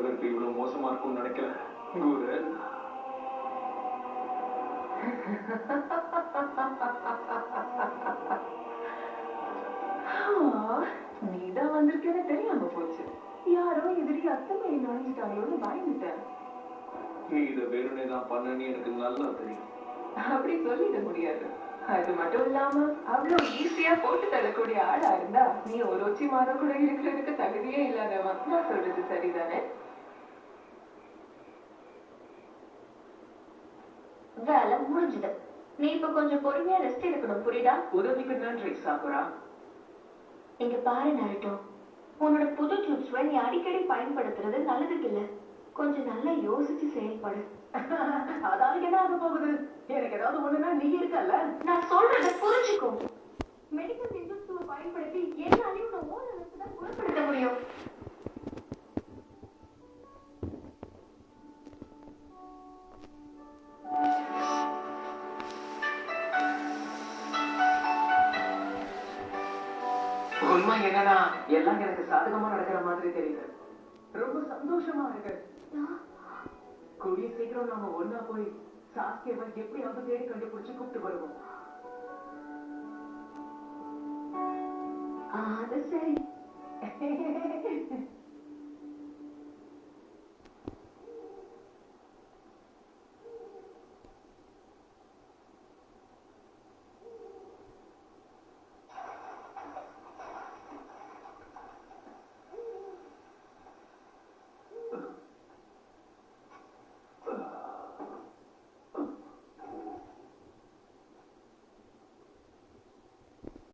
வரவேற்பு இவ்வளவு மோசமா இருக்கும்னு நினைக்கல குரு. நீதான் வந்திருக்கேன்னு தெரியாம போச்சு. யாரோ எதிரி அத்தனை நுழைஞ்சிட்டாங்களோன்னு பயந்துட்டேன். நீ இதை வேணும்னே தான் பண்ணு எனக்கு நல்லா தெரியும். அப்படி சொல்லிட முடியாது. அது மட்டும் இல்லாம அவ்வளவு ஈஸியா போட்டு தரக்கூடிய ஆளா இருந்தா நீ ஒரு உச்சி மாதம் கூட இருக்கிறதுக்கு தகுதியே இல்லாதவன். நான் சொல்றது சரிதானே? வேலை முடிஞ்சது. நீ இப்ப கொஞ்சம் பொறுமையா ரெஸ்ட் எடுக்கணும், புரியுதா? உதவிக்கு நன்றி சாகுரா. இங்க பாரு நருட்டோ, உன்னோட புது ஜூட்ஸை நீ அடிக்கடி பயன்படுத்துறது நல்லதுக்கு இல்ல. கொஞ்சம் நல்லா யோசிச்சு செயல்படு. அதால என்ன ஆக போகுது? எனக்கு ஏதாவது ஒண்ணுனா நீ இருக்கல்ல. நான் சொல்றத புரிஞ்சுக்கோ. மெடிக்கல் ஜூட்ஸை பயன்படுத்தி என்னாலையும் உன்னை ஓரளவுக்கு தான் குணப்படுத்த முடியும். உண்மை என்னன்னா எல்லாம் எனக்கு சாதகமா நடக்கிற மாதிரி தெரியுது. ரொம்ப சந்தோஷமா இருக்கு. கூடிய சீக்கிரம் நாம ஒன்னா போய் சாஸ்தியவை எப்படியாவது தேடி கண்டுபிடிச்சு கூப்பிட்டு வருவோம். அது சரி.